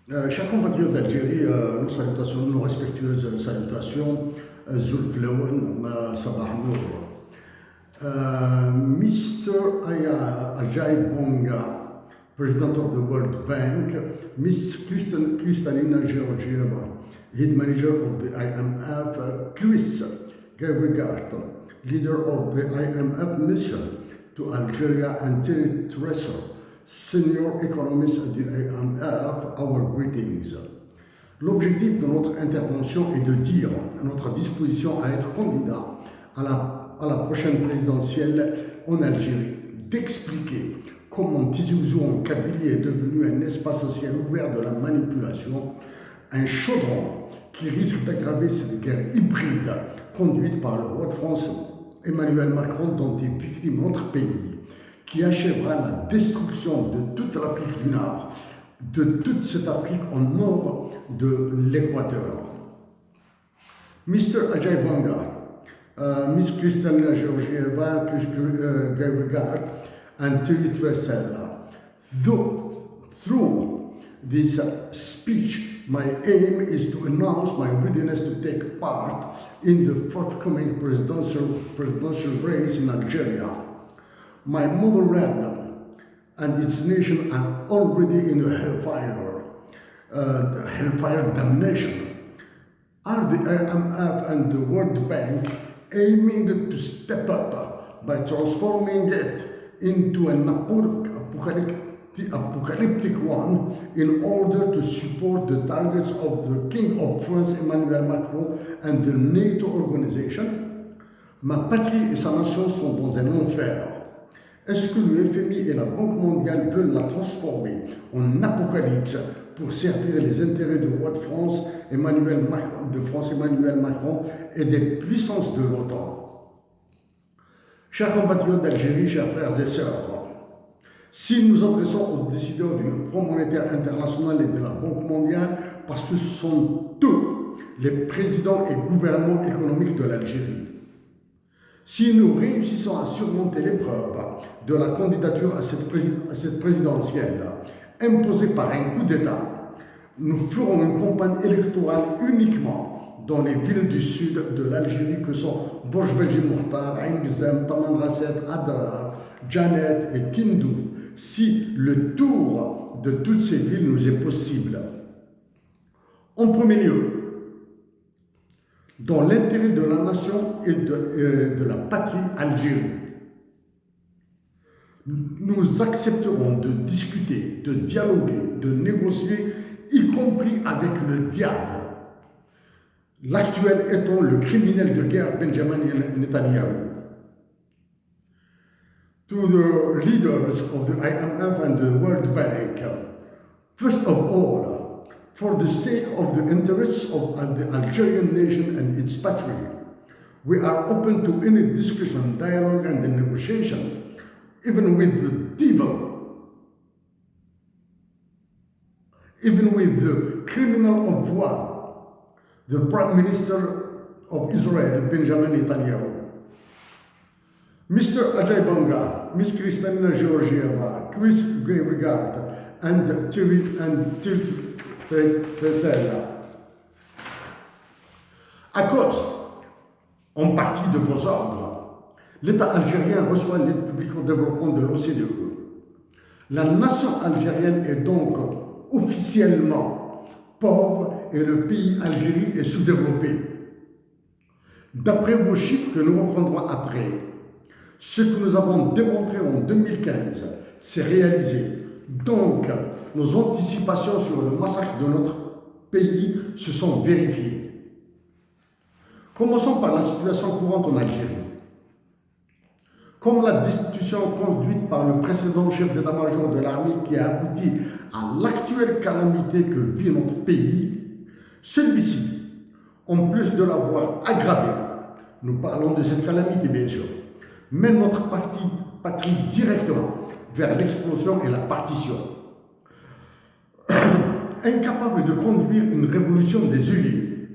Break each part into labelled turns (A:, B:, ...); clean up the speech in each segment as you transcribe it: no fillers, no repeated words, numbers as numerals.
A: Chers compatriotes d'Algérie, nos salutations, nos respectueuses salutations. Zulf Lawan, Sabah Nour. Mr. Ajay Bonga, President of the World Bank, Ms. Kristalina Georgieva, Head Manager of the IMF, Chris Gabrigat, Leader of the IMF Mission to Algeria, and Thierry Tresser, Senior Economist at the IMF, our greetings. L'objectif de notre intervention est de dire notre disposition à être candidat à la prochaine présidentielle en Algérie, d'expliquer comment Tizi Ouzou en Kabylie est devenu un espace social ouvert de la manipulation, un chaudron qui risque d'aggraver cette guerre hybride conduite par le roi de France Emmanuel Macron dont est victime notre pays, qui achèvera la destruction de toute l'Afrique du Nord, de toute cette Afrique au nord de l'Équateur. Mr. Ajay Bonga, Miss Kristalina Georgieva, Chris Gabrigat, and Thierry Tresser. Through this speech, my aim is to announce my readiness to take part in the forthcoming presidential race in Algeria. My motherland and its nation are already in the hellfire damnation. Are the IMF and the World Bank aiming to step up by transforming it into an apocalyptic one in order to support the targets of the King of France Emmanuel Macron and the NATO organization? Ma patrie et sa nation sont dans un enfer. Est-ce que le FMI et la Banque mondiale veulent la transformer en apocalypse pour servir les intérêts du roi de France Emmanuel Macron et des puissances de l'OTAN? Chers compatriotes d'Algérie, chers frères et sœurs, si nous adressons aux décideurs du Fonds monétaire international et de la Banque mondiale, parce que ce sont eux les présidents et gouvernements économiques de l'Algérie. Si nous réussissons à surmonter l'épreuve de la candidature à cette présidentielle imposée par un coup d'État, nous ferons une campagne électorale uniquement dans les villes du sud de l'Algérie que sont Borj Beji Mokhtar, Ain Gzem, Tamanrasset, Adrar, Janet et Tindouf, si le tour de toutes ces villes nous est possible. En premier lieu, dans l'intérêt de la nation et de la patrie Algérie. Nous accepterons de discuter, de dialoguer, de négocier, y compris avec le diable. L'actuel étant le criminel de guerre Benjamin Netanyahu. To the leaders of the IMF and the World Bank, first of all, for the sake of the interests of the Algerian nation and its patrie, we are open to any discussion, dialogue, and negotiation, even with the devil, even with the criminal of war, the Prime Minister of Israel, Benjamin Netanyahu. Mr. Ajay Bonga, Ms. Kristalina Georgieva, Chris Gabrigat, and Thierry à cause, en partie de vos ordres, l'État algérien reçoit l'aide publique au développement de l'OCDE. La nation algérienne est donc officiellement pauvre et le pays Algérie est sous-développé. D'après vos chiffres que nous reprendrons après, ce que nous avons démontré en 2015 s'est réalisé. Donc, nos anticipations sur le massacre de notre pays se sont vérifiées. Commençons par la situation courante en Algérie. Comme la destitution conduite par le précédent chef d'état-major de l'armée qui a abouti à l'actuelle calamité que vit notre pays, celui-ci, en plus de l'avoir aggravé, nous parlons de cette calamité bien sûr, mène notre patrie directement vers l'explosion et la partition. Incapables de conduire une révolution des huiles,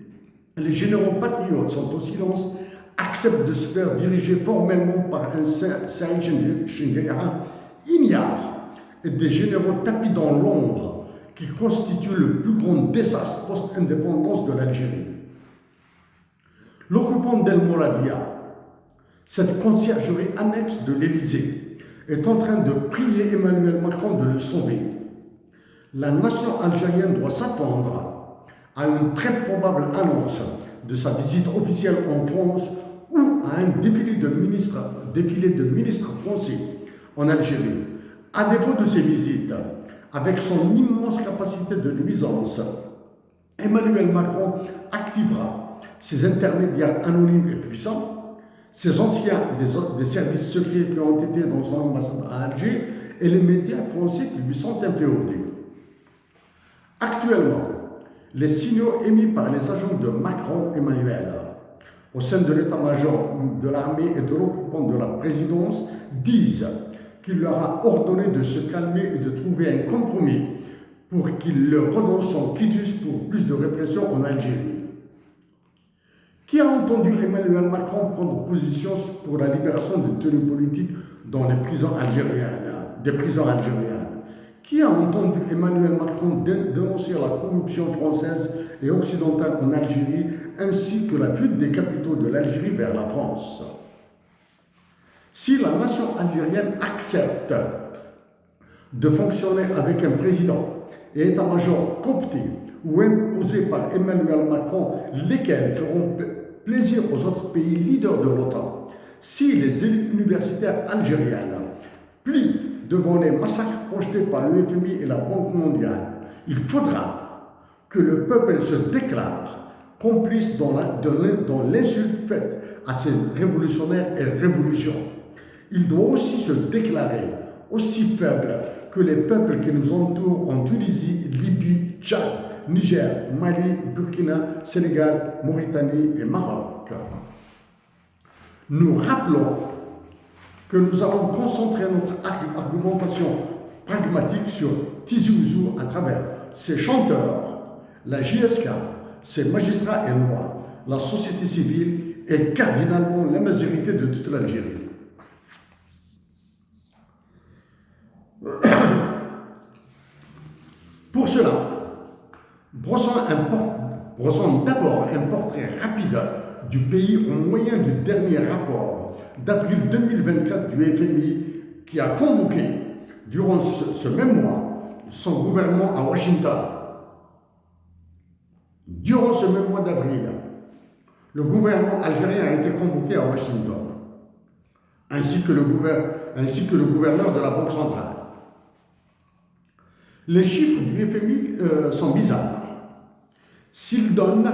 A: les généraux patriotes sont au silence, acceptent de se faire diriger formellement par un Saïd Chengeya ignare et des généraux tapis dans l'ombre qui constitue le plus grand désastre post-indépendance de l'Algérie. L'occupant d'El Mouradia, cette conciergerie annexe de l'Élysée, est en train de prier Emmanuel Macron de le sauver. La nation algérienne doit s'attendre à une très probable annonce de sa visite officielle en France ou à un défilé de ministres français en Algérie. À défaut de ces visites, avec son immense capacité de nuisance, Emmanuel Macron activera ses intermédiaires anonymes et puissants, ses anciens des services secrets qui ont été dans son ambassade à Alger et les médias français qui lui sont inféodés. Actuellement, les signaux émis par les agents de Macron Emmanuel au sein de l'état-major de l'armée et de l'occupant de la présidence disent qu'il leur a ordonné de se calmer et de trouver un compromis pour qu'il leur redonne son quitus pour plus de répression en Algérie. Qui a entendu Emmanuel Macron prendre position pour la libération des détenus politiques dans les prisons algériennes? Qui a entendu Emmanuel Macron dénoncer la corruption française et occidentale en Algérie, ainsi que la fuite des capitaux de l'Algérie vers la France? Si la nation algérienne accepte de fonctionner avec un président et état-major coopté ou imposé par Emmanuel Macron, lesquels feront plaisir aux autres pays leaders de l'OTAN, si les élites universitaires algériennes plient devant les massacres projetés par le FMI et la Banque mondiale, il faudra que le peuple se déclare complice dans l'insulte faite à ces révolutionnaires et révolutions. Il doit aussi se déclarer aussi faible que les peuples qui nous entourent en Tunisie, Libye, Tchad, Niger, Mali, Burkina, Sénégal, Mauritanie et Maroc. Nous rappelons que nous allons concentrer notre argumentation pragmatique sur Tizi Ouzou à travers ses chanteurs, la JSK, ses magistrats et lois, la société civile et cardinalement la majorité de toute l'Algérie. Pour cela, brossons d'abord un portrait rapide du pays au moyen du dernier rapport d'avril 2024 du FMI qui a convoqué durant ce même mois son gouvernement à Washington. Durant ce même mois d'avril, le gouvernement algérien a été convoqué à Washington, ainsi que le gouverneur de la Banque centrale. Les chiffres du FMI sont bizarres. S'ils donnent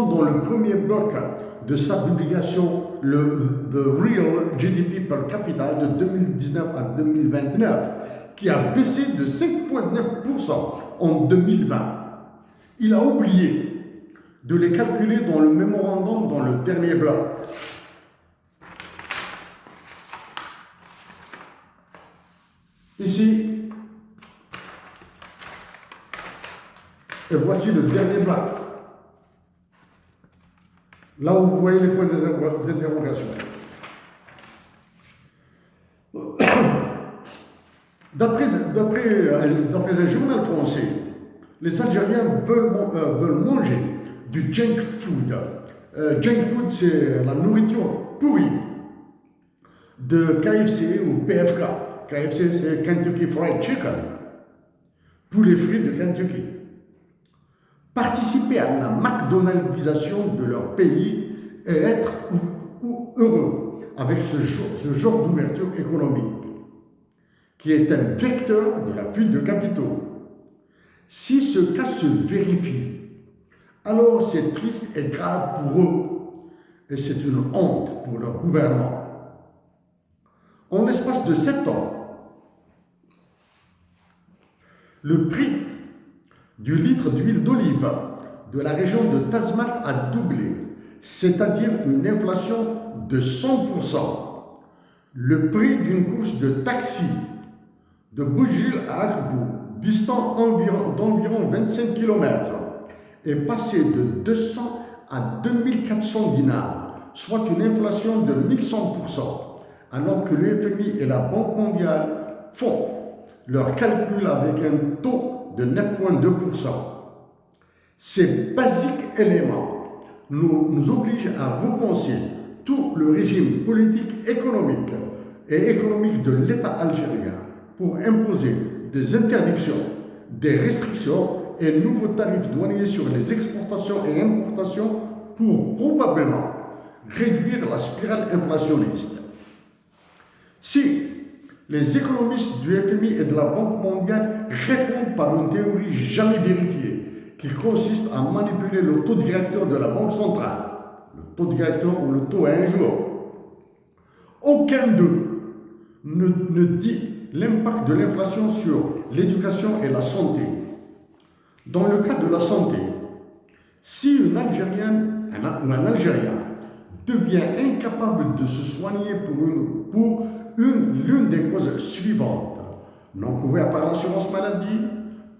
A: dans le premier bloc de sa publication the Real GDP per capita de 2019 à 2029, qui a baissé de 5,9% en 2020, il a oublié de les calculer dans le mémorandum dans le dernier bloc. Ici, et voici le dernier bloc. Là où vous voyez les points d'interrogation. D'après un journal français, les Algériens veulent manger du junk food. Junk food, c'est la nourriture pourrie de KFC ou PFK. KFC, c'est Kentucky Fried Chicken. Poulet frit de Kentucky. Participer à la McDonaldisation de leur pays et être heureux avec ce genre d'ouverture économique, qui est un vecteur de la fuite de capitaux. Si ce cas se vérifie, alors c'est triste et grave pour eux, et c'est une honte pour leur gouvernement. En l'espace de 7 ans, le prix du litre d'huile d'olive de la région de Tazmalt a doublé, c'est-à-dire une inflation de 100%. Le prix d'une course de taxi de Boujil à Arbou, distant d'environ 25 km, est passé de 200 à 2400 dinars, soit une inflation de 1100%, alors que le FMI et la Banque mondiale font leurs calculs avec un taux de 9,2%. Ces basiques éléments nous obligent à repenser tout le régime politique, économique de l'État algérien pour imposer des interdictions, des restrictions et nouveaux tarifs douaniers sur les exportations et importations pour probablement réduire la spirale inflationniste. Si les économistes du FMI et de la Banque mondiale répondent par une théorie jamais vérifiée qui consiste à manipuler le taux directeur de la Banque centrale, le taux directeur ou le taux à un jour, aucun d'eux ne dit l'impact de l'inflation sur l'éducation et la santé. Dans le cas de la santé, si une Algérienne ou un Algérien devient incapable de se soigner pour l'une des causes suivantes, non couverts par l'assurance maladie,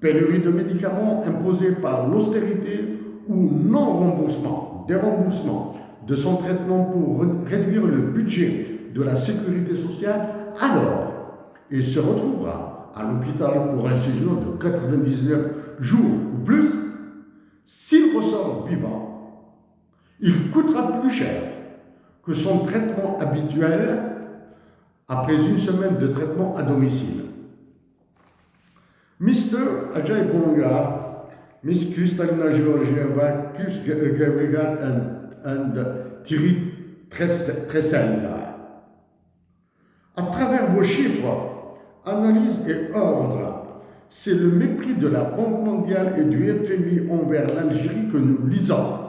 A: pénurie de médicaments imposés par l'austérité ou déremboursement de son traitement pour réduire le budget de la sécurité sociale, alors il se retrouvera à l'hôpital pour un séjour de 99 jours ou plus. S'il ressort vivant, il coûtera plus cher que son traitement habituel après une semaine de traitement à domicile. Mr. Ajay Bonga, Miss Kristalina Georgieva, Chris Gabriel and Thierry Tressel. À travers vos chiffres, analyses et ordres, c'est le mépris de la Banque mondiale et du FMI envers l'Algérie que nous lisons.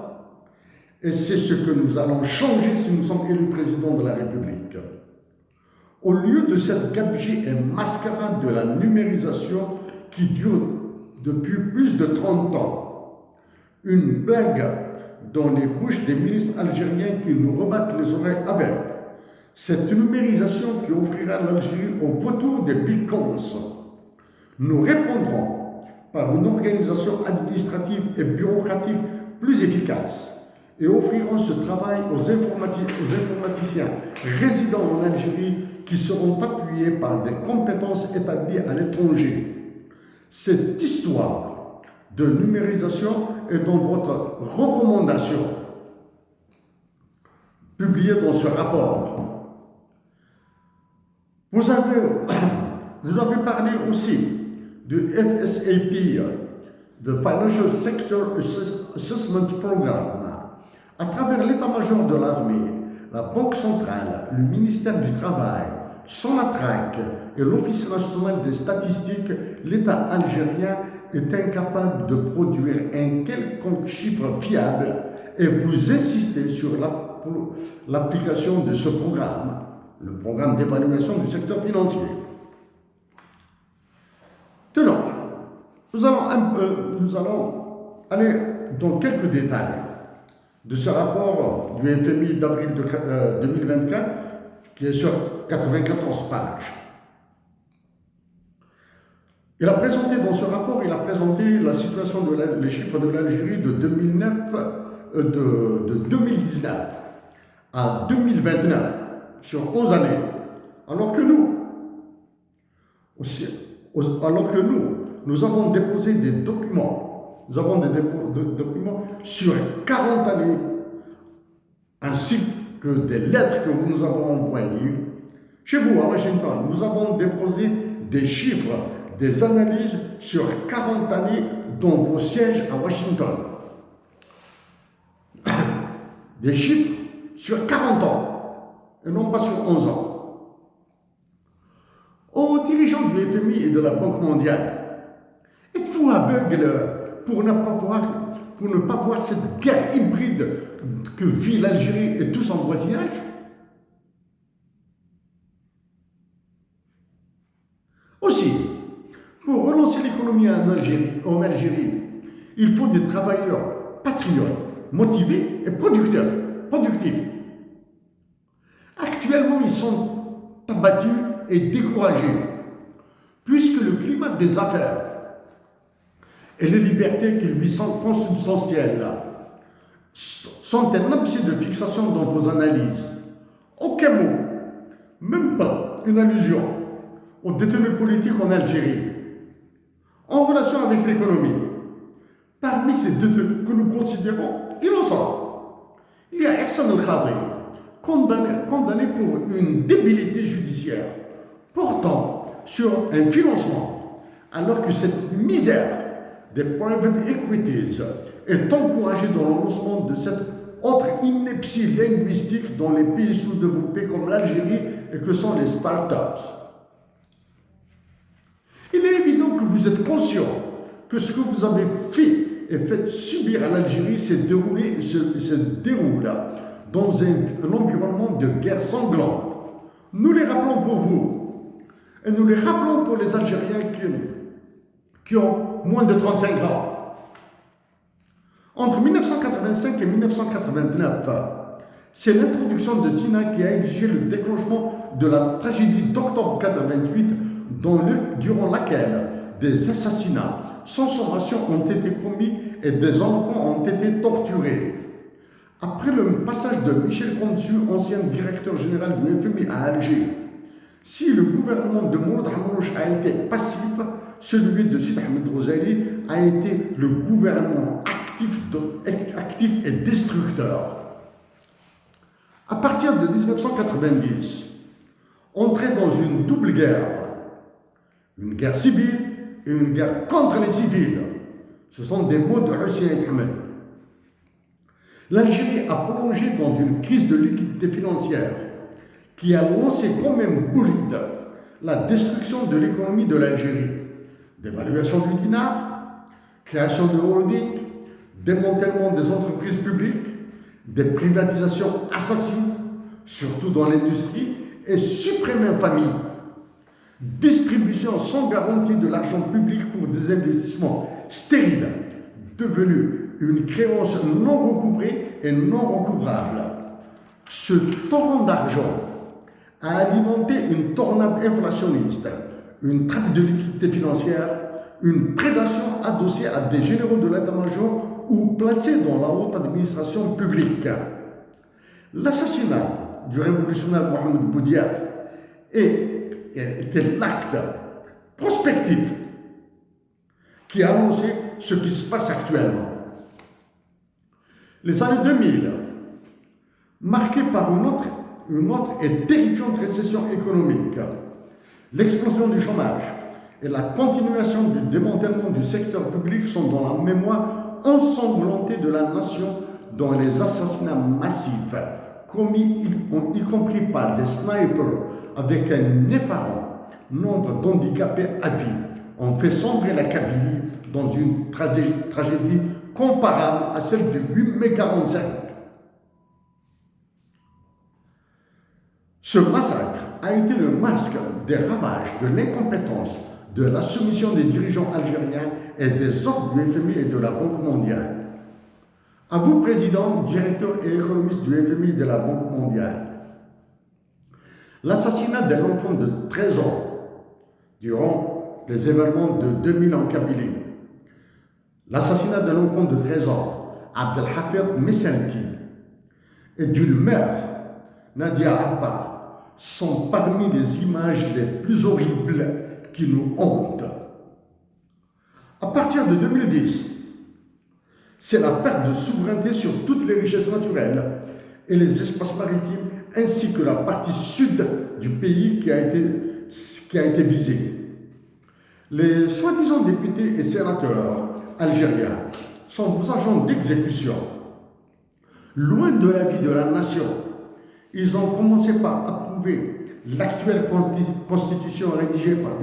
A: Et c'est ce que nous allons changer si nous sommes élus président de la République. Au lieu de cette gabegie et mascarade de la numérisation qui dure depuis plus de 30 ans, une blague dans les bouches des ministres algériens qui nous rebattent les oreilles avec. Cette numérisation qui offrira l'Algérie au vautour des bitcoins. Nous répondrons par une organisation administrative et bureaucratique plus efficace et offrirons ce travail aux informaticiens résidant en Algérie qui seront appuyés par des compétences établies à l'étranger. Cette histoire de numérisation est dans votre recommandation publiée dans ce rapport. Vous avez parlé aussi du FSAP, the Financial Sector Assessment Program. À travers l'état-major de l'armée, la Banque centrale, le ministère du Travail, Sonatrach et l'Office national des statistiques, l'État algérien est incapable de produire un quelconque chiffre fiable et vous insistez sur l'application de ce programme, le programme d'évaluation du secteur financier. Tenons, nous allons aller dans quelques détails de ce rapport du FMI d'avril 2024 qui est sur 94 pages. Dans ce rapport, il a présenté la situation les chiffres de l'Algérie de 2019 à 2029, sur 11 années. Alors que nous avons déposé des documents, sur 40 années, ainsi que des lettres que nous avons envoyées. Chez vous, à Washington, nous avons déposé des chiffres, des analyses sur 40 années dans vos sièges à Washington. Des chiffres sur 40 ans, et non pas sur 11 ans. Aux dirigeants du FMI et de la Banque mondiale, êtes-vous aveugle pour ne pas voir cette guerre hybride que vit l'Algérie et tout son voisinage? Aussi, pour relancer l'économie en Algérie, il faut des travailleurs patriotes, motivés et productifs. Actuellement, ils sont abattus et découragés, puisque le climat des affaires et les libertés qui lui sont consubstantielles sont un abcès de fixation dans vos analyses. Aucun mot, même pas une allusion aux détenus politiques en Algérie, en relation avec l'économie. Parmi ces détenus que nous considérons innocents, il y a Ihsan El-Khadri, condamné pour une débilité judiciaire, portant sur un financement, alors que cette misère des private equities est encouragée dans le lancement de cette autre ineptie linguistique dans les pays sous-développés comme l'Algérie et que sont les startups. Il est évident que vous êtes conscient que ce que vous avez fait et fait subir à l'Algérie se déroule dans un environnement de guerre sanglante. Nous les rappelons pour vous et nous les rappelons pour les Algériens qui ont moins de 35 ans. Entre 1985 et 1989, c'est l'introduction de Tina qui a exigé le déclenchement de la tragédie d'octobre 88 durant laquelle des assassinats sans sommation ont été commis et des enfants ont été torturés. Après le passage de Michel Consu, ancien directeur général du FMI à Alger, si le gouvernement de Mouloud Hamrouche a été passif, celui de Sid Ahmed Rozali a été le gouvernement actif et destructeur. À partir de 1990, entrer dans une double guerre, une guerre civile et une guerre contre les civils, ce sont des mots de Hussein Ahmed. L'Algérie a plongé dans une crise de liquidité financière qui a lancé comme un bolide la destruction de l'économie de l'Algérie. Dévaluation du dinar, création de holding, démantèlement des entreprises publiques, des privatisations assassines, surtout dans l'industrie, et supprimée en famille. Distribution sans garantie de l'argent public pour des investissements stériles, devenus une créance non recouvrée et non recouvrable. Ce torrent d'argent a alimenté une tornade inflationniste, une trappe de liquidité financière, une prédation adossée à des généraux de l'état-major ou placés dans la haute administration publique. L'assassinat du révolutionnaire Mohamed Boudiaf était l'acte prospectif qui a annoncé ce qui se passe actuellement. Les années 2000, marquées par une autre et terrifiante récession économique, l'explosion du chômage et la continuation du démantèlement du secteur public sont dans la mémoire ensanglantée de la nation dans les assassinats massifs commis y compris par des snipers avec un effarant nombre d'handicapés à vie, ont fait sombrer la Kabylie dans une tragédie comparable à celle de 8 mai 45. Ce massacre a été le masque des ravages, de l'incompétence, de la soumission des dirigeants algériens et des ordres du FMI et de la Banque mondiale. À vous, président, directeur et économiste du FMI et de la Banque mondiale, l'assassinat d'un enfant de 13 ans durant les événements de 2000 en Kabylie, l'assassinat d'un enfant de 13 ans, Abdelhafid Mesenti, et d'une mère, Nadia Abba, sont parmi les images les plus horribles qui nous hantent. À partir de 2010, c'est la perte de souveraineté sur toutes les richesses naturelles et les espaces maritimes, ainsi que la partie sud du pays qui a été visée. Les soi-disant députés et sénateurs algériens sont vos agents d'exécution. Loin de la vie de la nation, ils ont commencé par approuver l'actuelle constitution rédigée par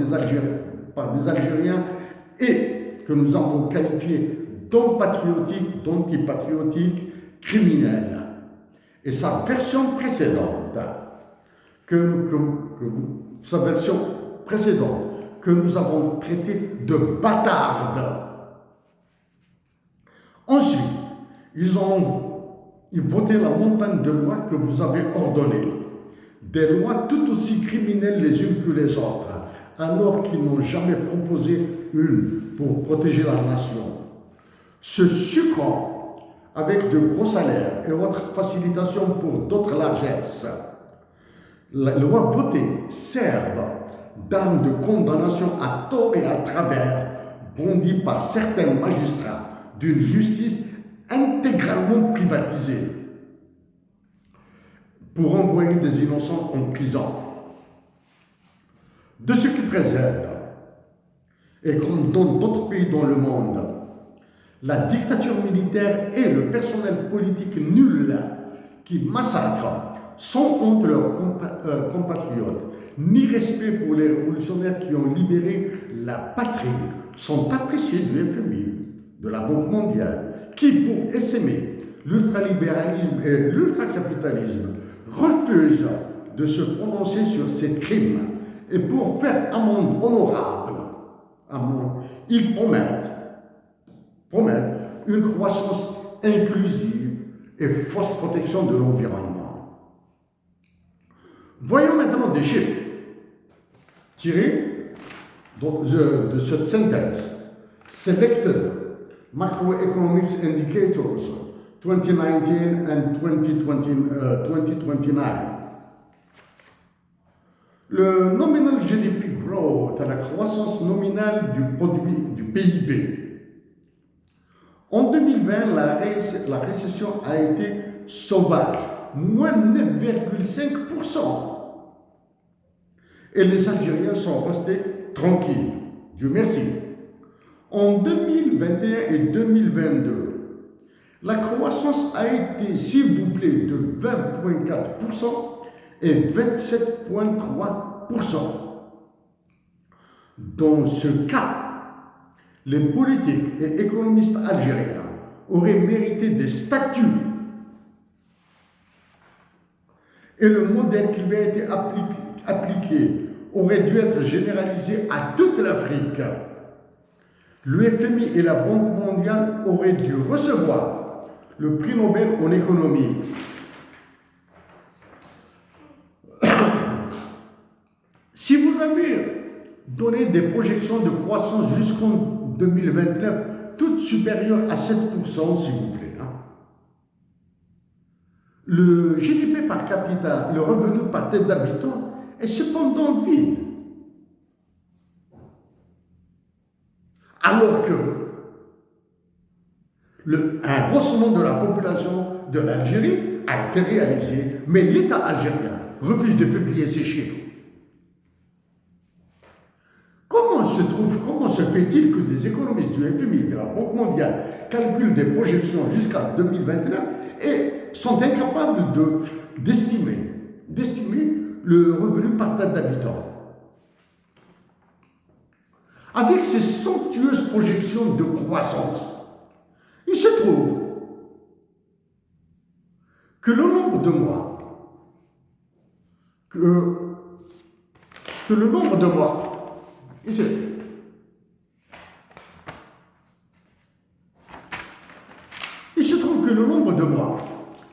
A: des Algériens et que nous avons qualifiée d'antipatriotique, criminelle. Et sa version précédente, sa version précédente, que nous avons traitée de bâtarde. Ensuite, ils ont voté la montagne de lois que vous avez ordonnées. Des lois tout aussi criminelles les unes que les autres, alors qu'ils n'ont jamais proposé une pour protéger la nation. Se sucrant avec de gros salaires et autres facilitations pour d'autres largesses. Les lois votées servent d'armes de condamnation à tort et à travers, bondies par certains magistrats d'une justice intégralement privatisée pour envoyer des innocents en prison. De ce qui précède, et comme dans d'autres pays dans le monde, la dictature militaire et le personnel politique nul qui massacrent sans honte leurs compatriotes, ni respect pour les révolutionnaires qui ont libéré la patrie, sont appréciés du FMI, de la Banque mondiale, qui, pour essaimer l'ultralibéralisme et l'ultracapitalisme, refusent de se prononcer sur ces crimes. Et pour faire un monde honorable, ils promettent une croissance inclusive et fausse protection de l'environnement. Voyons maintenant des chiffres tirés de cette synthèse. Selected Macroeconomics Indicators 2019 and 2029. Le nominal GDP growth, la croissance nominale du produit du PIB. En 2020, la récession a été sauvage, moins 9,5%. Et les Algériens sont restés tranquilles, Dieu merci. En 2021 et 2022, la croissance a été, s'il vous plaît, de 20,4% et 27,3%. Dans ce cas, les politiques et économistes algériens auraient mérité des statuts et le modèle qui lui a été appliqué aurait dû être généralisé à toute l'Afrique. Le FMI et la Banque mondiale auraient dû recevoir le prix Nobel en économie. Si vous avez donné des projections de croissance jusqu'en 2029, toutes supérieures à 7%, s'il vous plaît. Le GDP par capita, le revenu par tête d'habitant, est cependant vide. Alors que un recensement de la population de l'Algérie a été réalisé, mais l'État algérien refuse de publier ces chiffres. Comment se fait-il que des économistes du FMI, de la Banque mondiale, calculent des projections jusqu'à 2029 et sont incapables d'estimer le revenu par tête d'habitant? Avec ces somptueuses projections de croissance, il se trouve que le nombre de mois, ici, il se trouve que le nombre de mois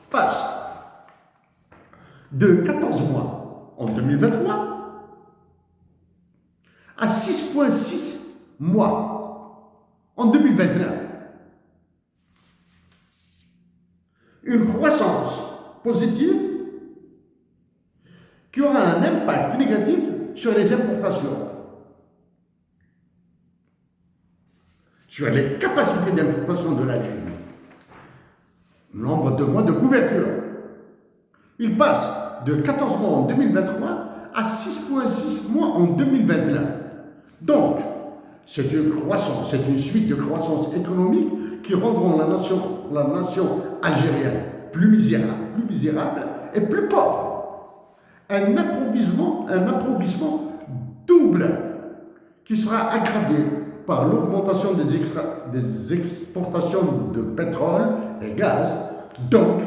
A: passe de 14 mois en 2023 à 6,6 mois en 2029. Une croissance positive qui aura un impact négatif sur les importations, sur les capacités d'importation de l'Algérie. Nombre de mois de couverture. Il passe de 14 mois en 2023 à 6,6 mois en 2029. Donc, c'est une croissance, c'est une suite de croissance économique qui rendront la nation algérienne plus misérable et plus pauvre. Un appauvrissement double qui sera aggravé par l'augmentation des exportations de pétrole et gaz. Donc,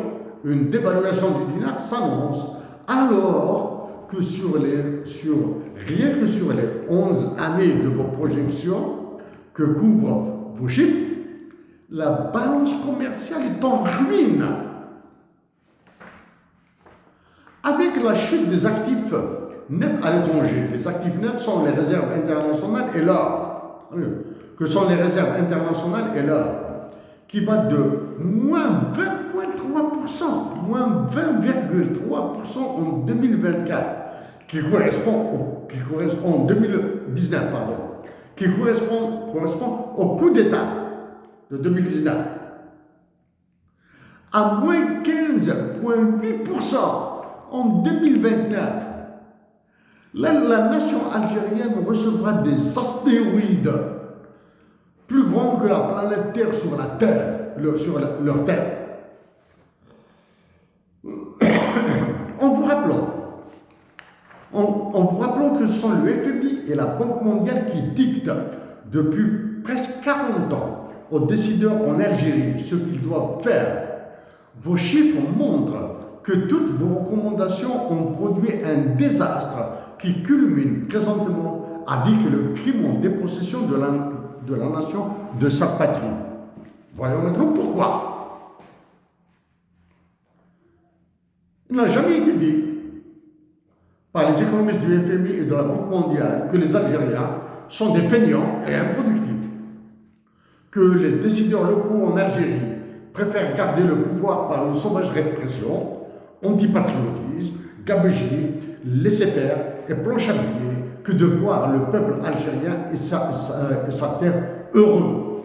A: une dévaluation du dinar s'annonce, alors que rien que sur les 11 années de vos projections que couvrent vos chiffres, la balance commerciale est en ruine. Avec la chute des actifs nets à l'étranger, les actifs nets sont les réserves internationales et l'or, qui va de moins 20,3%, moins 20,3% en 2024, qui correspond en 2019, pardon, qui correspond au coup d'État de 2019, à moins 15,8% en 2029. Là, la nation algérienne recevra des astéroïdes plus grands que la planète Terre sur la Terre, sur leur Terre. En vous rappelant que ce sont le FMI et la Banque mondiale qui dictent depuis presque 40 ans aux décideurs en Algérie ce qu'ils doivent faire, vos chiffres montrent que toutes vos recommandations ont produit un désastre qui culmine présentement avec le crime en dépossession de la nation de sa patrie. Voyons maintenant pourquoi. Il n'a jamais été dit par les économistes du FMI et de la Banque mondiale que les Algériens sont des feignants et improductifs, que les décideurs locaux en Algérie préfèrent garder le pouvoir par une sauvage répression, antipatriotisme, gabegie, laisser-faire et planche à billets que de voir le peuple algérien et sa terre heureux.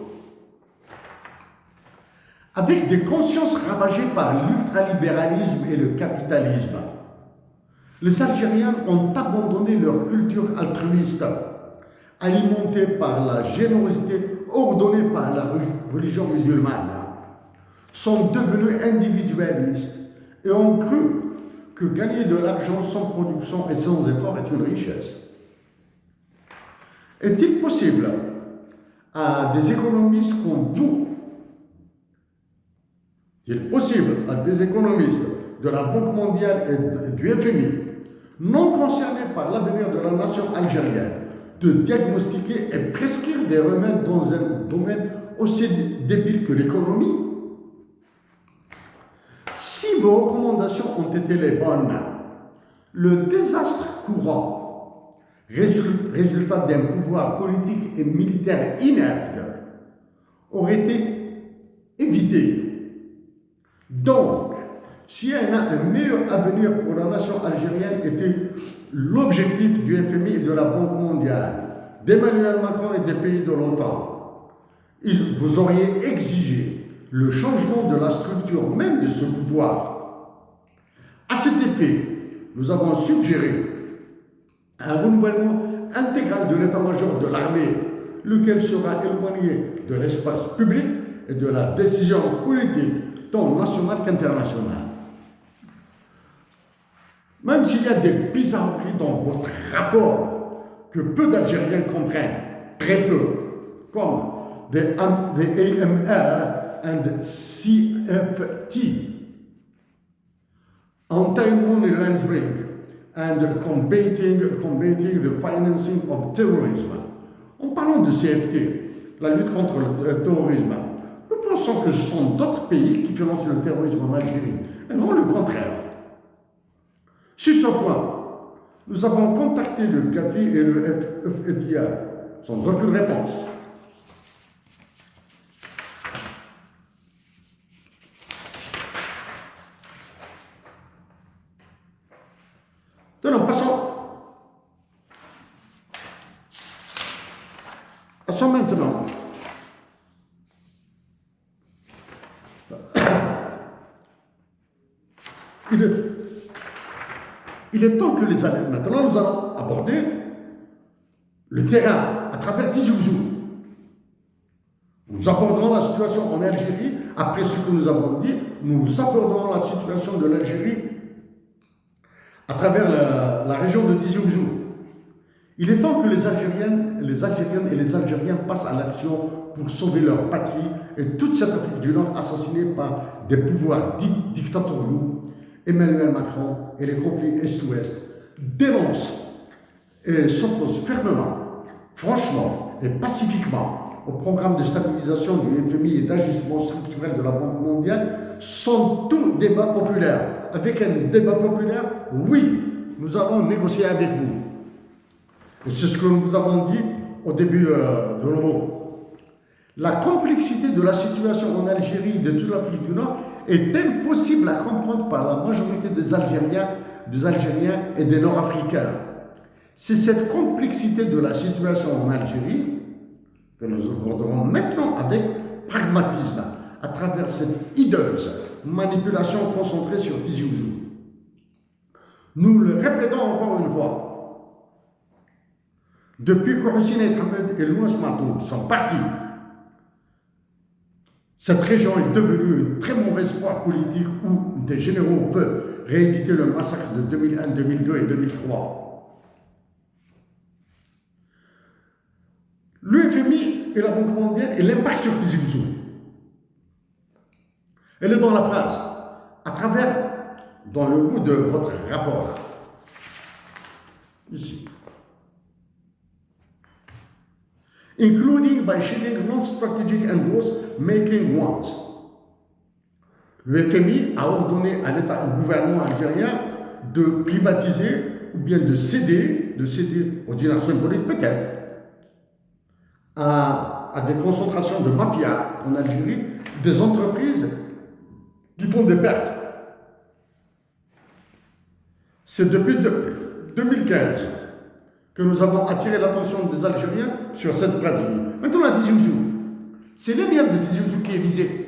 A: Avec des consciences ravagées par l'ultralibéralisme et le capitalisme, les Algériens ont abandonné leur culture altruiste, alimentée par la générosité ordonnée par la religion musulmane, sont devenus individualistes et ont cru que gagner de l'argent sans production et sans effort est une richesse. Est-il possible à des économistes comme vous, est-il possible à des économistes de la Banque mondiale et du FMI, non concernés par l'avenir de la nation algérienne, de diagnostiquer et prescrire des remèdes dans un domaine aussi débile que l'économie? Si vos recommandations ont été les bonnes, le désastre courant, résultat d'un pouvoir politique et militaire inepte, aurait été évité. Donc, s'il y a un meilleur avenir pour la nation algérienne était l'objectif du FMI et de la Banque mondiale, d'Emmanuel Macron et des pays de l'OTAN, vous auriez exigé le changement de la structure même de ce pouvoir. À cet effet, nous avons suggéré un renouvellement intégral de l'état-major de l'armée, lequel sera éloigné de l'espace public et de la décision politique, tant nationale qu'internationale. Même s'il y a des bizarreries dans votre rapport que peu d'Algériens comprennent, très peu, comme the AML and CFT, anti-money laundering and combating the financing of terrorism. En parlant de CFT, la lutte contre le terrorisme, nous pensons que ce sont d'autres pays qui financent le terrorisme en Algérie, et non le contraire. Sur ce point, nous avons contacté le GAFI et le FATF sans aucune réponse. Donc, passons maintenant il est temps que les années. Maintenant, nous allons aborder le terrain à travers Tizi Ouzou. Nous aborderons la situation en Algérie. Après ce que nous avons dit, nous aborderons la situation de l'Algérie à travers la région de Tizi Ouzou. Il est temps que les Algériennes et les Algériens passent à l'action pour sauver leur patrie et toute cette Afrique du Nord assassinée par des pouvoirs dits dictatoriaux. Emmanuel Macron et les conflits Est-Ouest dénoncent et s'opposent fermement, franchement et pacifiquement au programme de stabilisation du FMI et d'ajustement structurel de la Banque mondiale sans tout débat populaire. Avec un débat populaire, oui, nous allons négocier avec vous. Et c'est ce que nous avons dit au début de nos mots. La complexité de la situation en Algérie et de toute l'Afrique du Nord est impossible à comprendre par la majorité des Algériens et des Nord-Africains. C'est cette complexité de la situation en Algérie que nous aborderons maintenant avec pragmatisme, à travers cette hideuse manipulation concentrée sur Tizi Ouzou. Nous le répétons encore une fois, depuis que Hussein El Hamed et Louis Matoub sont partis, cette région est devenue une très mauvaise foi politique où des généraux veulent rééditer le massacre de 2001, 2002 et 2003. L'UFMI et la Banque mondiale et l'impact sur Tizi Ouzou. Elle est dans la phrase, à travers, dans le bout de votre rapport, ici. Including by shielding non-strategic and growth-making ones. Le FMI a ordonné à l'État, au gouvernement algérien de privatiser ou bien de céder aux dynasties symboliques peut-être, à des concentrations de mafia en Algérie, des entreprises qui font des pertes. C'est depuis 2015 que nous avons attiré l'attention des Algériens sur cette pratique. Maintenant, la Tizi Ouzou, c'est l'énième de Tizi Ouzou qui est visé.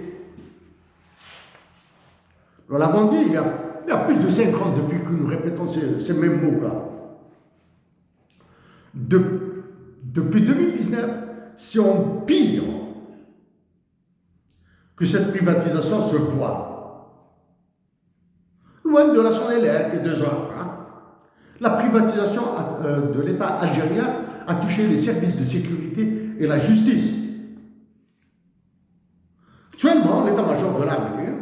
A: Nous l'avons dit, il y a plus de 5 ans depuis que nous répétons ces mêmes mots-là. Depuis 2019, si on pire que cette privatisation se voit, loin de la Sonélec et des autres, la privatisation de l'État algérien a touché les services de sécurité et la justice. Actuellement, l'état-major de l'armée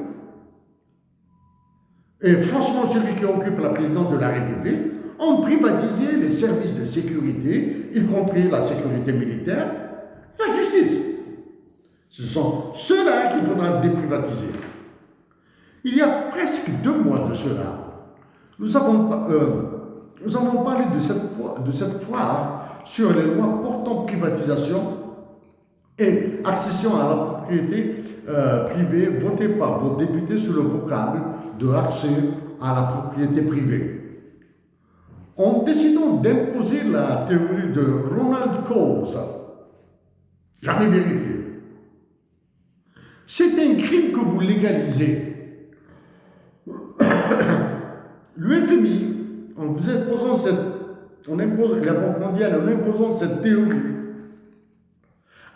A: et franchement celui qui occupe la présidence de la République ont privatisé les services de sécurité, y compris la sécurité militaire, la justice. Ce sont ceux-là qu'il faudra déprivatiser. Il y a presque 2 mois de cela, nous avons parlé de cette foire sur les lois portant privatisation et accession à la propriété privée votée par vos députés sous le vocable de l'accès à la propriété privée. En décidant d'imposer la théorie de Ronald Coase, jamais vérifié, c'est un crime que vous légalisez. L'UFMI, la Banque mondiale, en imposant cette théorie,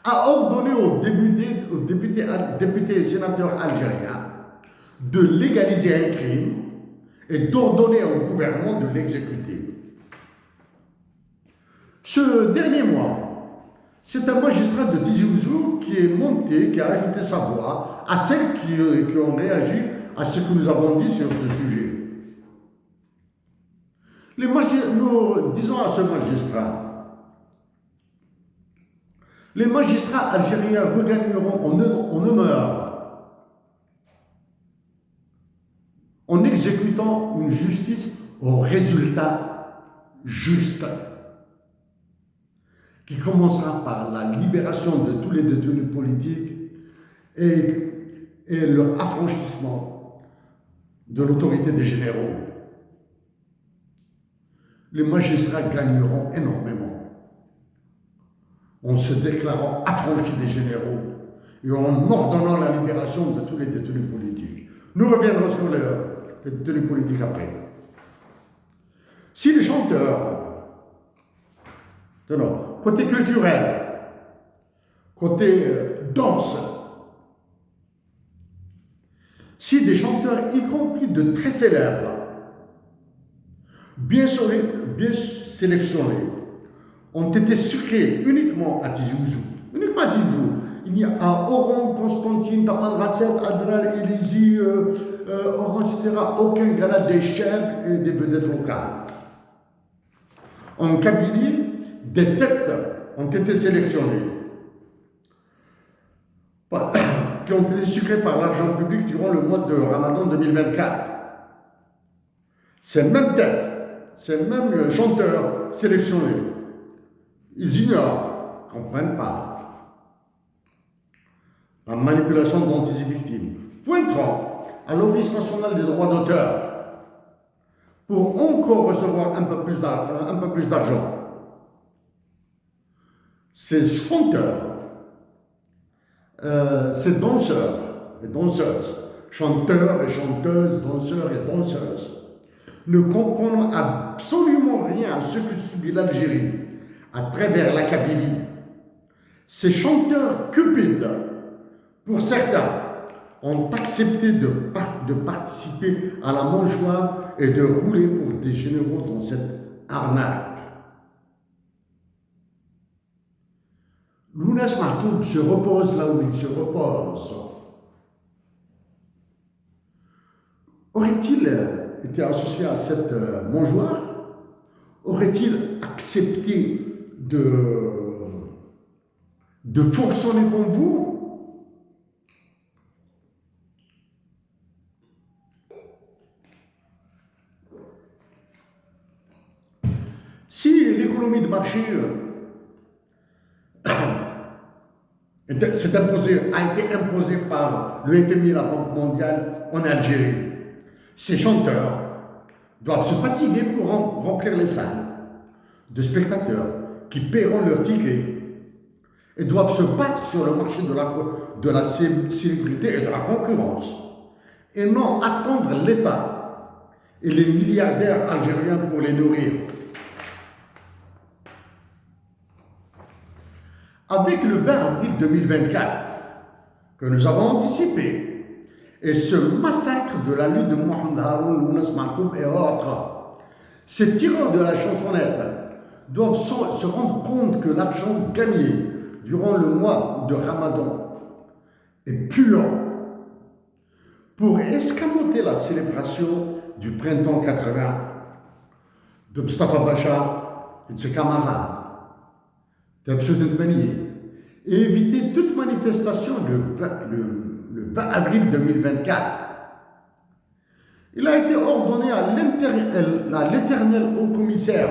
A: a ordonné aux députés et sénateurs algériens de légaliser un crime et d'ordonner au gouvernement de l'exécuter. Ce dernier mois, c'est un magistrat de Tizi Ouzou qui est monté, qui a ajouté sa voix à celles qui ont réagi à ce que nous avons dit sur ce sujet. Nous disons à ce magistrat, les magistrats algériens regagneront en honneur en exécutant une justice au résultat juste, qui commencera par la libération de tous les détenus politiques et leur affranchissement de l'autorité des généraux. Les magistrats gagneront énormément en se déclarant affranchis des généraux et en ordonnant la libération de tous les détenus politiques. Nous reviendrons sur les détenus politiques après. Si les chanteurs, côté culturel, côté danse, si des chanteurs, y compris de très célèbres, bien sélectionnés, ont été sucrés uniquement à Tizi Ouzou. Uniquement à Tizi Ouzou. Il y a à Oran, Constantine, Taman Rasset, Adrar, Élizy, Oran, etc. Aucun gala des chefs et des vedettes locales. En Kabylie, des têtes ont été sélectionnées, qui ont été sucrées par l'argent public durant le mois de Ramadan 2024. Ces mêmes têtes, ces mêmes chanteurs sélectionnés, ils ignorent, ne comprennent pas la manipulation dont ils sont victimes. Pointeront à l'Office national des droits d'auteur pour encore recevoir un peu plus d'argent. Ces chanteurs, ces danseurs et danseuses, chanteurs et chanteuses, danseurs et danseuses, ne comprennent absolument rien à ce que subit l'Algérie à travers la Kabylie. Ces chanteurs cupides, pour certains, ont accepté de participer à la mangeoire et de rouler pour des généraux dans cette arnaque. Lounes Mahtoub se repose là où il se repose. Aurait-il été associé à cette mangeoire? Aurait-il accepté de fonctionner comme vous? Si l'économie de marché a été imposée par le FMI et la Banque mondiale en Algérie, ces chanteurs doivent se fatiguer pour remplir les salles de spectateurs qui paieront leur ticket et doivent se battre sur le marché de la célébrité et de la concurrence et non attendre l'État et les milliardaires algériens pour les nourrir. Avec le 20 avril 2024 que nous avons anticipé et ce massacre de la lutte de Mohamed Haroun, Lounes Mahtoub et autres, ces tireurs de la chansonnette doivent se rendre compte que l'argent gagné durant le mois de Ramadan est pur pour escamoter la célébration du printemps 80 de Mustafa Bacha et de ses camarades, et éviter toute manifestation le 20 avril 2024. Il a été ordonné à l'éternel haut commissaire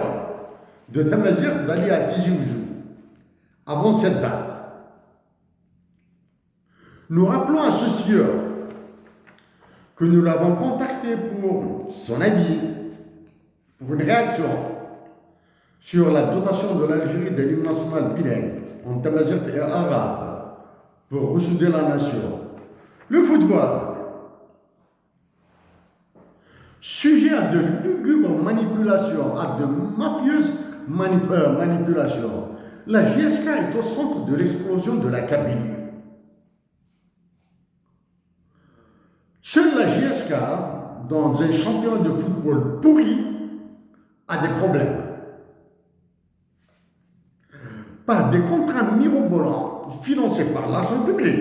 A: de Tamazir d'aller à Tizi Ouzou avant cette date. Nous rappelons à ce sieur que nous l'avons contacté pour son avis, pour une réaction sur la dotation de l'Algérie de l'hymne national bilingue en tamazight et arabe pour ressouder la nation. Le football, sujet à de lugubres manipulations, à de mafieuses manipulations, la JSK est au centre de l'explosion de la Kabylie. Seule la JSK, dans un championnat de football pourri, a des problèmes. Par des contrats mirobolants financés par l'argent public,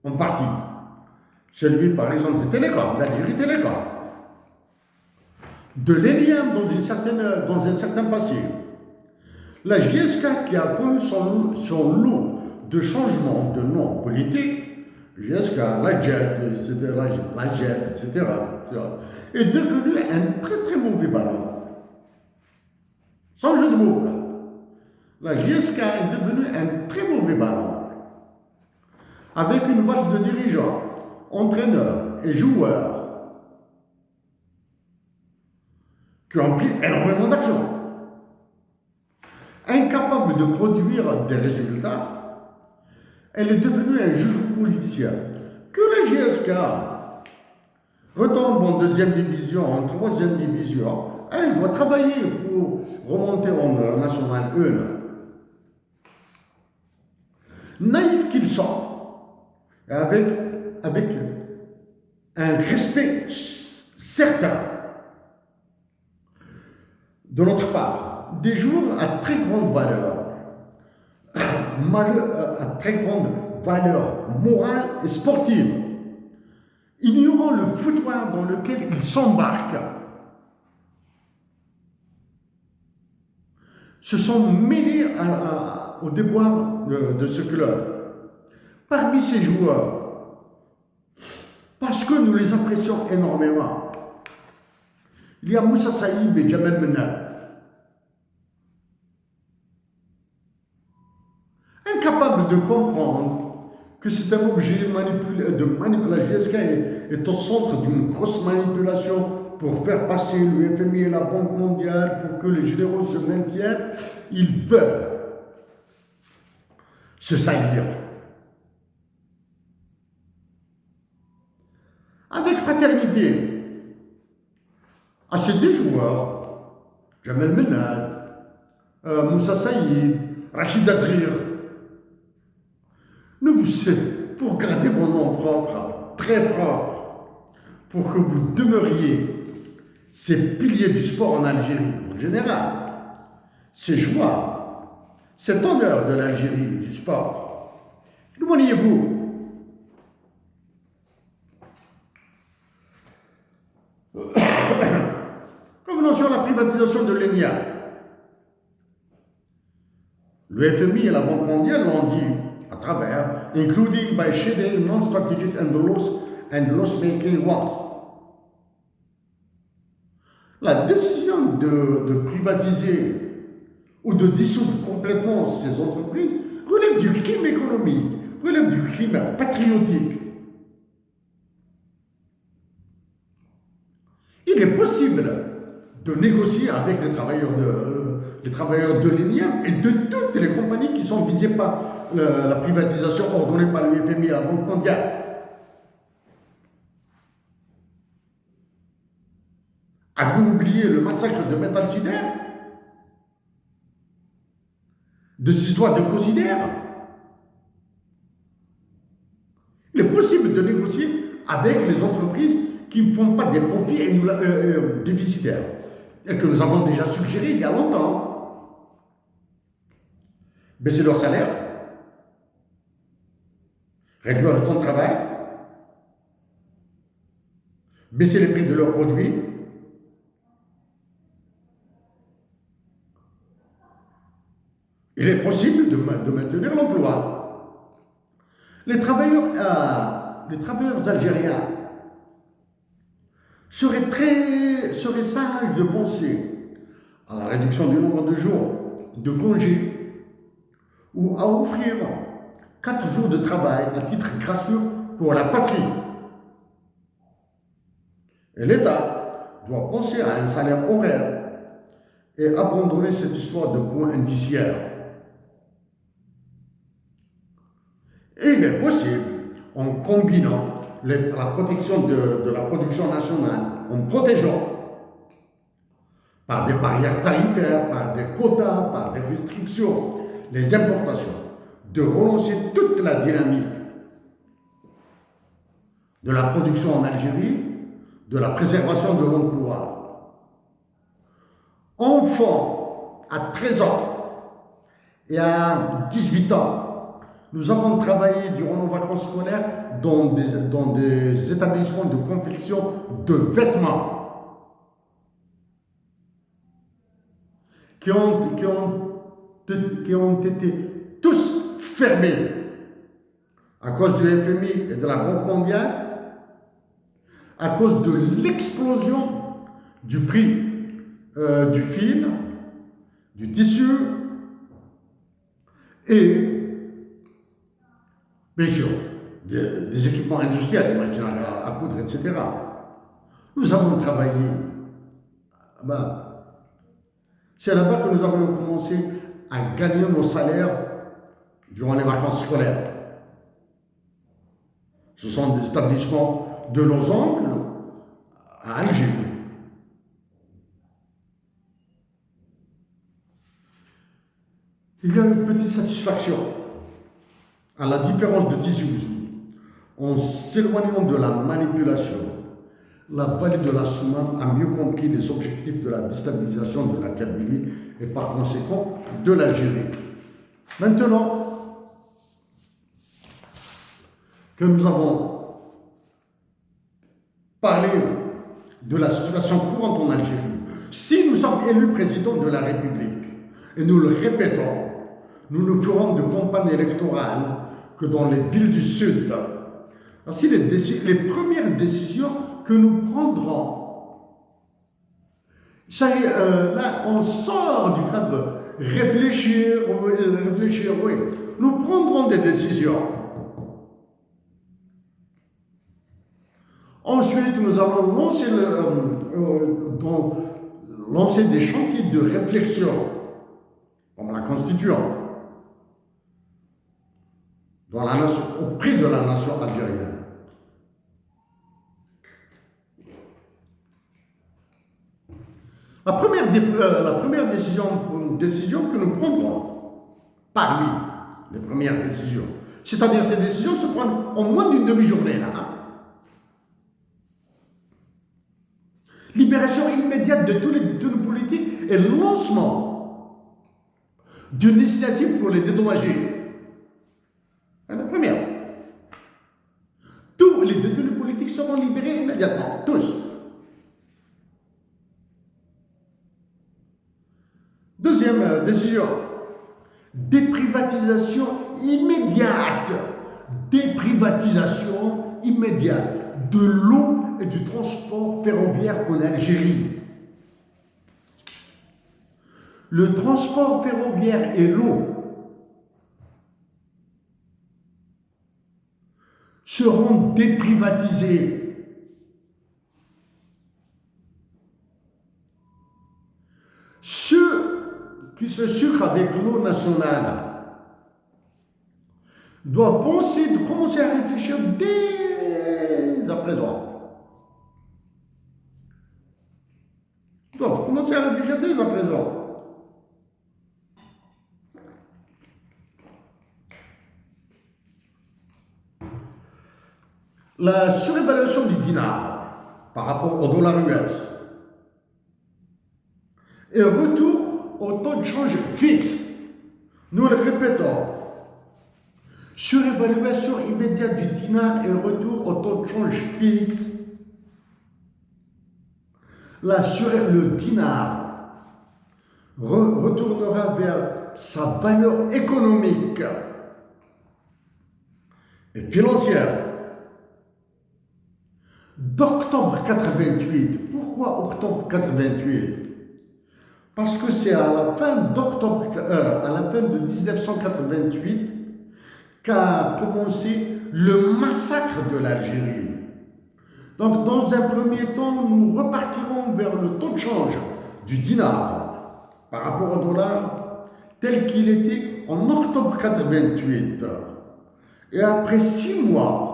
A: en partie. Celui, par exemple, de Télécom, d'Algérie Télécom, de l'Eliam dans un certain passé. La JSK qui a connu son lot de changements de nom politique, JSK, la JET, etc., est devenu un très très mauvais ballon. Sans jeu de mots. La JSK est devenue un très mauvais ballon. Avec une valse de dirigeants, entraîneurs et joueurs qui ont pris énormément d'argent. Incapable de produire des résultats, elle est devenue un juge politicien. Que la JSK retombe en deuxième division, en troisième division, elle doit travailler pour remonter en National 1. Naïfs qu'ils sont, avec un respect certain de notre part, des joueurs à très grande valeur, à très grande valeur morale et sportive, ignorant le foutoir dans lequel ils s'embarquent, se sont mêlés au déboire de ce club. Parmi ces joueurs, parce que nous les apprécions énormément, il y a Moussa Saïb et Jamel Menab. Incapables de comprendre que c'est un objet de manipulation. La GSK est au centre d'une grosse manipulation pour faire passer le FMI et la Banque mondiale pour que les généraux se maintiennent. Ils veulent se salir. Avec fraternité, à ces deux joueurs, Jamel Menad, Moussa Saïd, Rachid Adrir, pour garder vos noms propres, très propres, pour que vous demeuriez ces piliers du sport en Algérie, en général, ces joies, cet honneur de l'Algérie, du sport. Demandez-vous, revenons sur la privatisation de l'ENIA. Le FMI et la Banque mondiale l'ont dit à travers, including by shedding non-strategic and loss-making ones. La décision de privatiser ou de dissoudre complètement ces entreprises relève du crime économique, relève du crime patriotique. Il est possible de négocier avec les travailleurs de l'ENIA et de toutes les compagnies qui sont visées par la privatisation ordonnée par le FMI et la Banque mondiale. Avez-vous oublié le massacre de Metal Sider, de Cistois de Cosider? Il est possible de négocier avec les entreprises qui ne font pas des profits et déficitaires, et que nous avons déjà suggéré il y a longtemps. Baisser leur salaire, réduire le temps de travail, baisser les prix de leurs produits, il est possible de maintenir l'emploi. Les travailleurs algériens seraient sages de penser à la réduction du nombre de jours de congés ou à offrir 4 jours de travail à titre gracieux pour la patrie. Et l'État doit penser à un salaire horaire et abandonner cette histoire de points indiciaires. Et il est possible, en combinant la protection de la production nationale, en protégeant par des barrières tarifaires, par des quotas, par des restrictions, les importations, de relancer toute la dynamique de la production en Algérie, de la préservation de l'emploi. Enfants à 13 ans et à 18 ans, nous avons travaillé durant nos vacances scolaires dans des établissements de confection de vêtements qui ont été tous fermés à cause du FMI et de la Banque mondiale, à cause de l'explosion du prix du fil, du tissu et bien sûr, des équipements industriels, des machines à coudre, etc. Nous avons travaillé. C'est là-bas que nous avons commencé à gagner nos salaires durant les vacances scolaires. Ce sont des établissements de nos oncles à Alger. Il y a une petite satisfaction. À la différence de Tizi Ouzou, en s'éloignant de la manipulation, la vallée de la Soumam a mieux compris les objectifs de la déstabilisation de la Kabylie et par conséquent de l'Algérie. Maintenant que nous avons parlé de la situation courante en Algérie, si nous sommes élus président de la République, et nous le répétons, nous ne ferons de campagne électorale que dans les villes du Sud. Ainsi, les premières décisions que nous prendrons, ça y est, là, on sort du cadre réfléchir, oui. Nous prendrons des décisions Ensuite, nous allons lancer des chantiers de réflexion, comme la constituante, auprès de la nation algérienne. La première décision que nous prendrons, parmi les premières décisions, c'est-à-dire ces décisions se prennent en moins d'une demi-journée là. Libération immédiate de tous les détenus politiques et lancement d'une initiative pour les dédommager. C'est la première. Tous les détenus politiques seront libérés immédiatement, tous. Deuxième décision, déprivatisation immédiate. Déprivatisation immédiate de l'eau et du transport ferroviaire en Algérie. Le transport ferroviaire et l'eau seront déprivatisés. Ceux qui se sucrent avec l'eau nationale doivent commencer à réfléchir dès à présent. Doivent commencer à réfléchir dès à présent. La surévaluation du dinar par rapport au dollar US et retour au taux de change fixe. Nous le répétons. Surévaluation immédiate du dinar et retour au taux de change fixe. Le dinar retournera vers sa valeur économique et financière d'octobre 88. Pourquoi octobre 88? Parce que c'est à la fin de 1988 qu'a commencé le massacre de l'Algérie. Donc, dans un premier temps, nous repartirons vers le taux de change du dinar par rapport au dollar tel qu'il était en octobre 88. Et après 6 mois,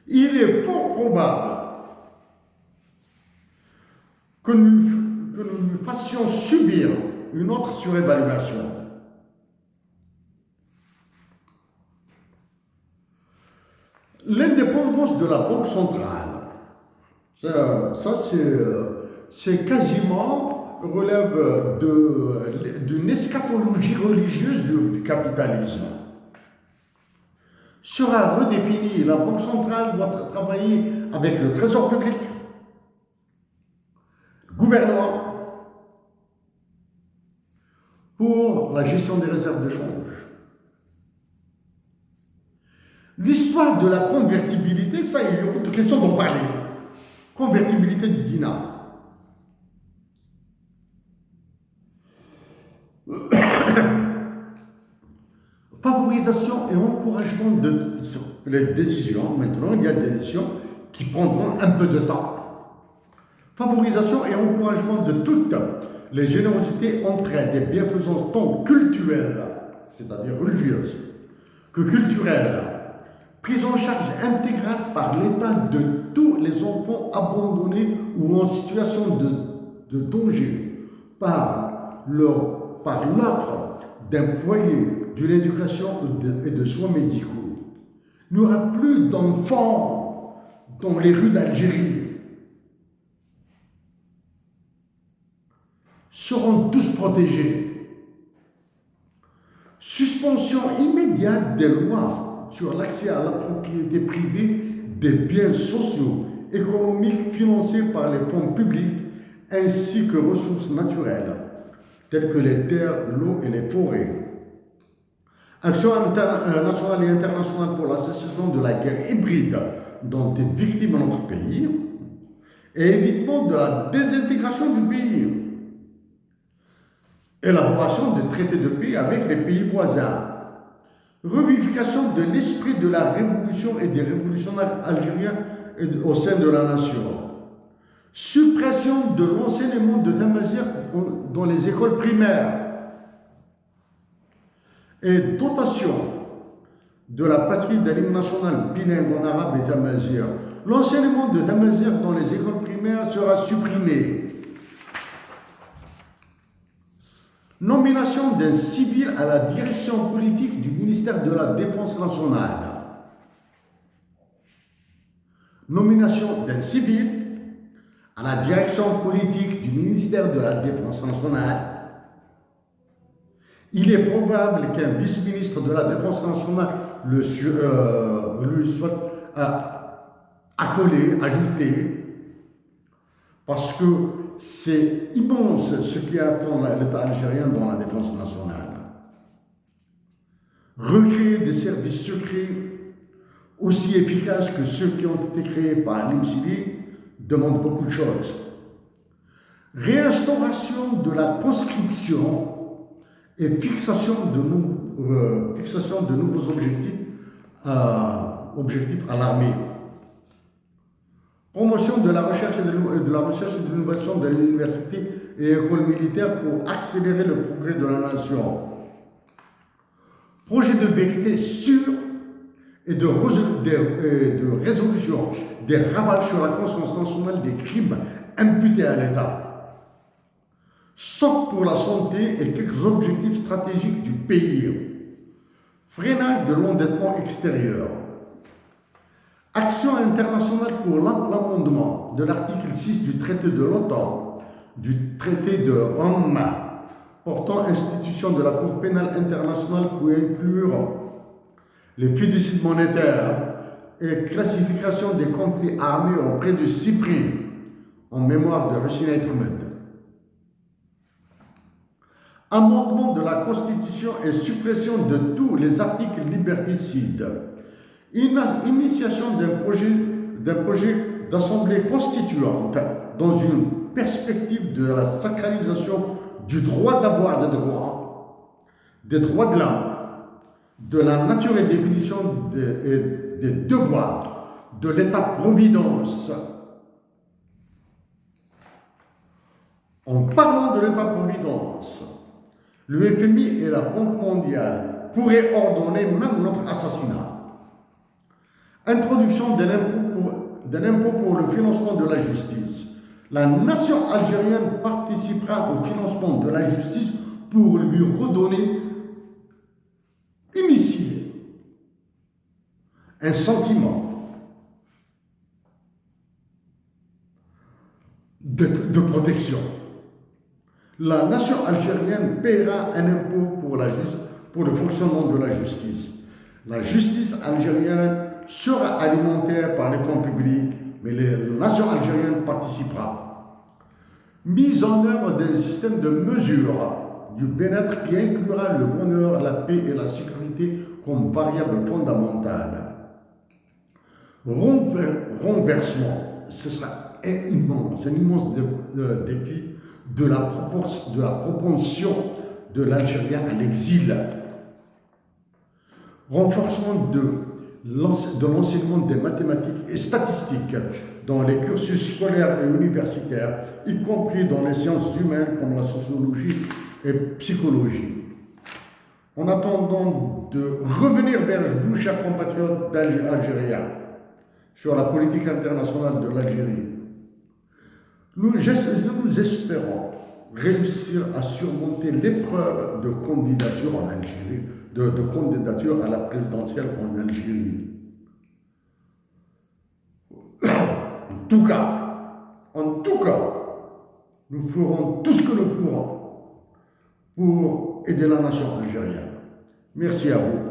A: il est fort probable que nous fassions subir une autre surévaluation. L'indépendance de la Banque centrale, c'est quasiment relève d'une eschatologie religieuse du capitalisme. Sera redéfinie, la Banque centrale doit travailler avec le Trésor public, le gouvernement, pour la gestion des réserves de change. L'histoire de la convertibilité, ça, il est autre question d'en parler. Convertibilité du dinar. Favorisation et encouragement de les décisions. Maintenant, il y a des décisions qui prendront un peu de temps. Favorisation et encouragement de toutes les générosités, entraide et bienfaisances tant culturelles, c'est-à-dire religieuses, que culturelles. Prise en charge intégrale par l'État de tous les enfants abandonnés ou en situation de danger par l'offre d'un foyer, d'une éducation et de soins médicaux. Il n'y aura plus d'enfants dans les rues d'Algérie. Seront tous protégés. Suspension immédiate des lois sur l'accès à la propriété privée des biens sociaux, économiques financés par les fonds publics ainsi que ressources naturelles, telles que les terres, l'eau et les forêts. Action nationale et internationale pour la cessation de la guerre hybride dont est victime notre pays et évitement de la désintégration du pays. Élaboration des traités de paix avec les pays voisins. revivification de l'esprit de la révolution et des révolutionnaires algériens au sein de la nation, suppression de l'enseignement de Tamazight dans les écoles primaires et dotation de la patrie de l'hymne national bilingue en arabe et tamazight. L'enseignement de Tamazight dans les écoles primaires sera supprimé. Nomination d'un civil à la direction politique du ministère de la Défense nationale. Nomination d'un civil à la direction politique du ministère de la Défense nationale. Il est probable qu'un vice-ministre de la Défense nationale lui soit accolé, ajouté, parce que c'est immense ce qui attend l'État algérien dans la défense nationale. Recréer des services secrets aussi efficaces que ceux qui ont été créés par l'IMCIBI demande beaucoup de choses. Réinstauration de la conscription et fixation de nouveaux objectifs à l'armée. Promotion de la recherche et de l'innovation de l'université et écoles militaires pour accélérer le progrès de la nation. Projet de vérité sûre et de résolution des ravages sur la conscience nationale des crimes imputés à l'État. Sauf pour la santé et quelques objectifs stratégiques du pays. Freinage de l'endettement extérieur. Action internationale pour l'amendement de l'article 6 du traité de l'OTAN, du traité de Rome, portant institution de la Cour pénale internationale pour inclure les fiducies monétaires et classification des conflits armés auprès de Cyprien, en mémoire de Hussein Ahmed. Amendement de la Constitution et suppression de tous les articles liberticides. Initiation d'un projet d'assemblée constituante dans une perspective de la sacralisation du droit d'avoir des droits de l'homme, de la nature et définition des devoirs de l'État-providence. En parlant de l'État-providence, le FMI et la Banque mondiale pourraient ordonner même notre assassinat. Introduction d'un impôt pour le financement de la justice. La nation algérienne participera au financement de la justice pour lui redonner, initier un sentiment de protection. La nation algérienne paiera un impôt pour le fonctionnement de la justice. La justice algérienne sera alimentaire par les fonds publics, mais la nation algérienne participera. Mise en œuvre d'un système de mesure du bien-être qui inclura le bonheur, la paix et la sécurité comme variable fondamentale. Renversement, ce sera un immense défi de la propension de l'Algérien à l'exil. Renforcement de l'enseignement des mathématiques et statistiques dans les cursus scolaires et universitaires, y compris dans les sciences humaines comme la sociologie et psychologie. En attendant de revenir vers vous, chers compatriotes algériens, sur la politique internationale de l'Algérie, nous espérons réussir à surmonter l'épreuve de candidature en Algérie, de candidature à la présidentielle en Algérie. En tout cas, nous ferons tout ce que nous pourrons pour aider la nation algérienne. Merci à vous.